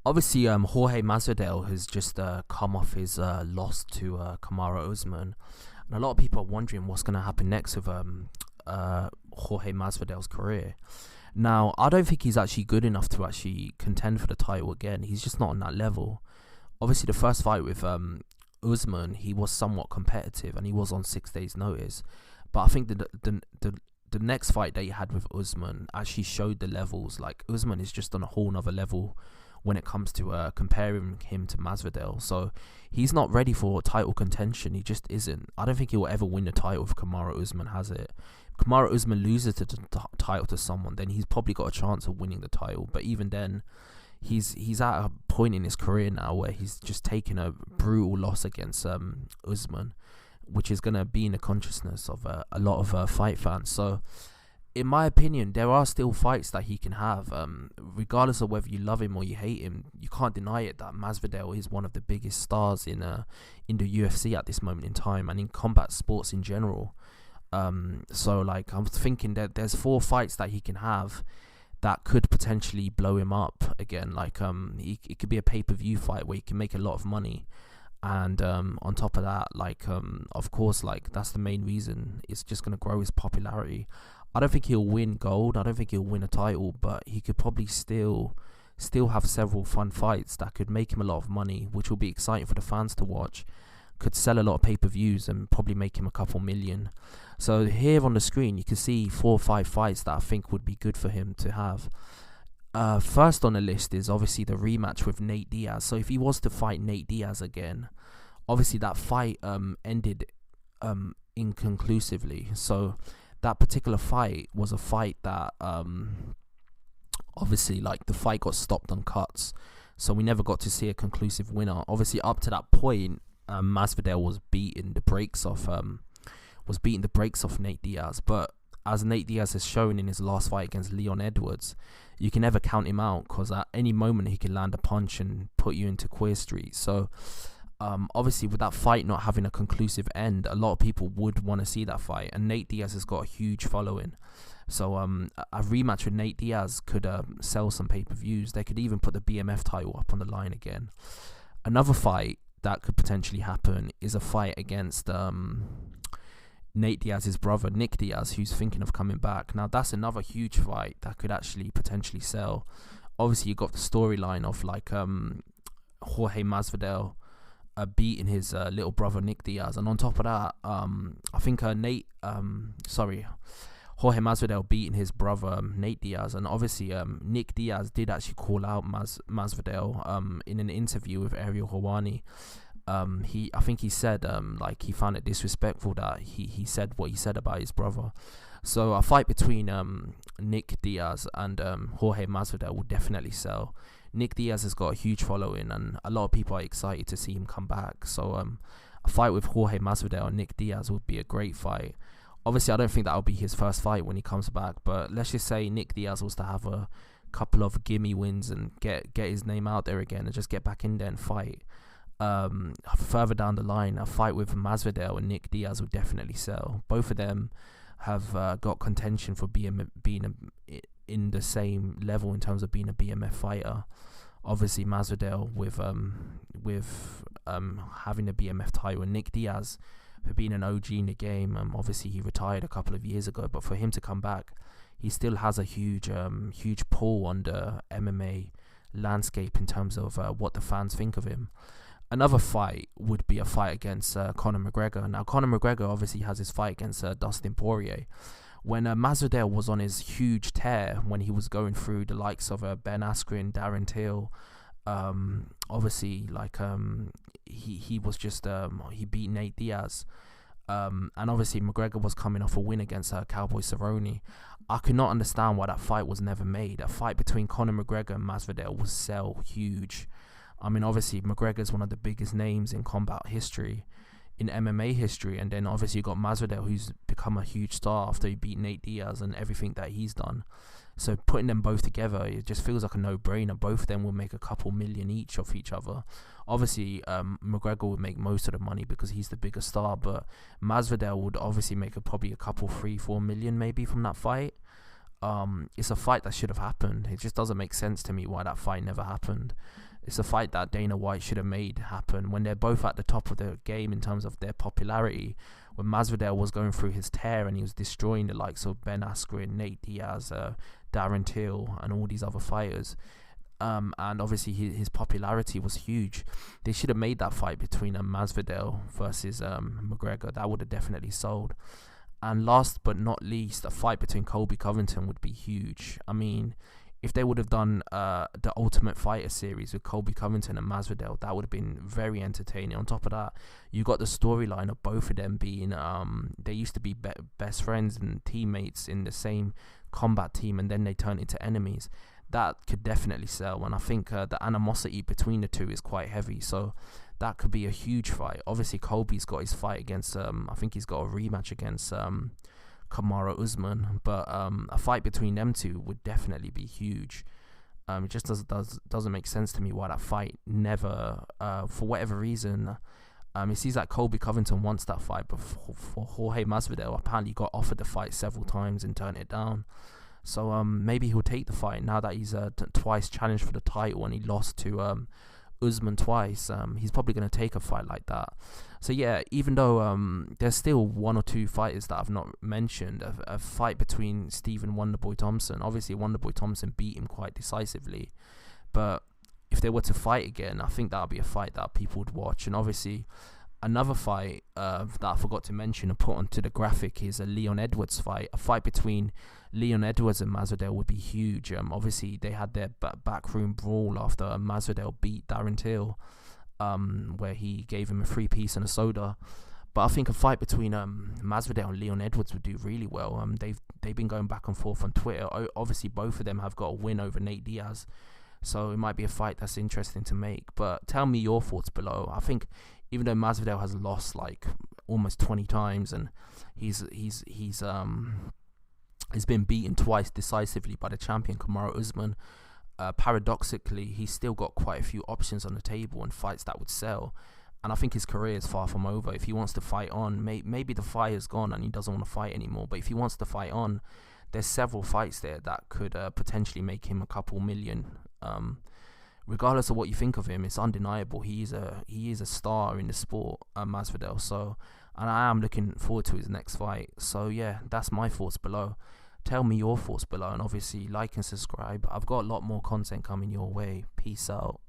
Obviously, Jorge Masvidal has just come off his loss to Kamaru Usman, and a lot of people are wondering what's going to happen next with Jorge Masvidal's career. Now, I don't think he's actually good enough to actually contend for the title again. He's just not on that level. Obviously, the first fight with Usman, he was somewhat competitive, and he was on 6 days' notice. But I think the next fight that he had with Usman actually showed the levels. Like, Usman is just on a whole nother level when it comes to comparing him to Masvidal. So he's not ready for title contention. He just isn't. I don't think he will ever win the title if Kamaru Usman has it. If Kamaru Usman loses the title to someone, then he's probably got a chance of winning the title. But even then, he's at a point in his career now where he's just taken a brutal loss against Usman, which is going to be in the consciousness of a lot of fight fans. So in my opinion, there are still fights that he can have. Regardless of whether you love him or you hate him, you can't deny it that Masvidal is one of the biggest stars in the UFC at this moment in time, and in combat sports in general. So like, I'm thinking that there's 4 fights that he can have that could potentially blow him up again. Like, it could be a pay-per-view fight where he can make a lot of money. And on top of that, like, of course, like, that's the main reason. It's just going to grow his popularity. I don't think he'll win gold. I don't think he'll win a title, but he could probably still have several fun fights that could make him a lot of money, which will be exciting for the fans to watch. Could sell a lot of pay-per-views and probably make him a couple million. So here on the screen, you can see 4 or 5 fights that I think would be good for him to have. First on the list is obviously the rematch with Nate Diaz. So if he was to fight Nate Diaz again, obviously that fight ended inconclusively. So that particular fight was a fight that obviously, like, the fight got stopped on cuts, so we never got to see a conclusive winner. Obviously, up to that point, Masvidal was beating the brakes off Nate Diaz. But as Nate Diaz has shown in his last fight against Leon Edwards, you can never count him out, because at any moment he can land a punch and put you into Queer Street. So obviously, with that fight not having a conclusive end, a lot of people would want to see that fight, and Nate Diaz has got a huge following. So a rematch with Nate Diaz could sell some pay-per-views. They could even put the BMF title up on the line again. Another fight that could potentially happen is a fight against Nate Diaz's brother, Nick Diaz, who's thinking of coming back. Now, that's another huge fight that could actually potentially sell. Obviously, you got the storyline of, like, Jorge Masvidal beating his little brother Nick Diaz, and on top of that, I think Jorge Masvidal beating his brother Nate Diaz, and obviously Nick Diaz did actually call out Masvidal in an interview with Ariel Helwani. I think he said like, he found it disrespectful that he said what he said about his brother. So a fight between Nick Diaz and Jorge Masvidal would definitely sell. Nick Diaz has got a huge following, and a lot of people are excited to see him come back. So a fight with Jorge Masvidal and Nick Diaz would be a great fight. Obviously, I don't think that will be his first fight when he comes back, but let's just say Nick Diaz was to have a couple of gimme wins and get his name out there again and just get back in there and fight. Further down the line, a fight with Masvidal and Nick Diaz would definitely sell. Both of them have got contention for being in the same level in terms of being a BMF fighter. Obviously, Masvidal with having a BMF title, and Nick Diaz for being an OG in the game. Obviously, he retired a couple of years ago, but for him to come back, he still has a huge pull on the MMA landscape in terms of what the fans think of him. Another fight would be a fight against Conor McGregor. Now, Conor McGregor obviously has his fight against Dustin Poirier. When Masvidal was on his huge tear, when he was going through the likes of Ben Askren, Darren Till, obviously, like, he was just he beat Nate Diaz, and obviously McGregor was coming off a win against Cowboy Cerrone. I could not understand why that fight was never made. A fight between Conor McGregor and Masvidal would sell huge. I mean, obviously McGregor's one of the biggest names in combat history, in MMA history, and then obviously you got Masvidal, who's become a huge star after he beat Nate Diaz and everything that he's done. So putting them both together, it just feels like a no-brainer. Both of them will make a couple million each off each other. Obviously, McGregor would make most of the money because he's the bigger star, but Masvidal would obviously make probably a couple, 3-4 million maybe from that fight. It's a fight that should have happened. It just doesn't make sense to me why that fight never happened. It's a fight that Dana White should have made happen when they're both at the top of the game in terms of their popularity. When Masvidal was going through his tear and he was destroying the likes of Ben Askren, Nate Diaz, Darren Till, and all these other fighters. And obviously his popularity was huge. They should have made that fight between Masvidal versus McGregor. That would have definitely sold. And last but not least, a fight between Colby Covington would be huge. I mean, if they would have done the Ultimate Fighter series with Colby Covington and Masvidal, that would have been very entertaining. On top of that, you got the storyline of both of them being, they used to be best friends and teammates in the same combat team, and then they turned into enemies. That could definitely sell, and I think the animosity between the two is quite heavy, so that could be a huge fight. Obviously, Colby's got his fight against, I think he's got a rematch against Kamaru Usman, but a fight between them two would definitely be huge. It just doesn't make sense to me why that fight never, for whatever reason, it seems like Colby Covington wants that fight, but for Jorge Masvidal, apparently got offered the fight several times and turned it down. So maybe he'll take the fight now that he's twice challenged for the title and he lost to Usman twice. He's probably going to take a fight like that. So yeah, even though there's still one or two fighters that I've not mentioned, a fight between Stephen Wonderboy Thompson. Obviously, Wonderboy Thompson beat him quite decisively, but if they were to fight again, I think that would be a fight that people would watch. And obviously, another fight that I forgot to mention and put onto the graphic is a Leon Edwards fight. A fight between Leon Edwards and Masvidal would be huge. Obviously, they had their backroom brawl after Masvidal beat Darren Till, where he gave him a free piece and a soda. But I think a fight between Masvidal and Leon Edwards would do really well. They've been going back and forth on Twitter. Obviously, both of them have got a win over Nate Diaz, so it might be a fight that's interesting to make. But tell me your thoughts below. I think even though Masvidal has lost like almost 20 times and he's been beaten twice decisively by the champion Kamaru Usman, paradoxically he's still got quite a few options on the table and fights that would sell. And I think his career is far from over. If he wants to fight on, maybe the fire's gone and he doesn't want to fight anymore, but if he wants to fight on, there's several fights there that could potentially make him a couple million. Regardless of what you think of him, it's undeniable he is a star in the sport, Masvidal. So, and I am looking forward to his next fight. So yeah, that's my thoughts below. Tell me your thoughts below, and obviously like and subscribe. I've got a lot more content coming your way. Peace out.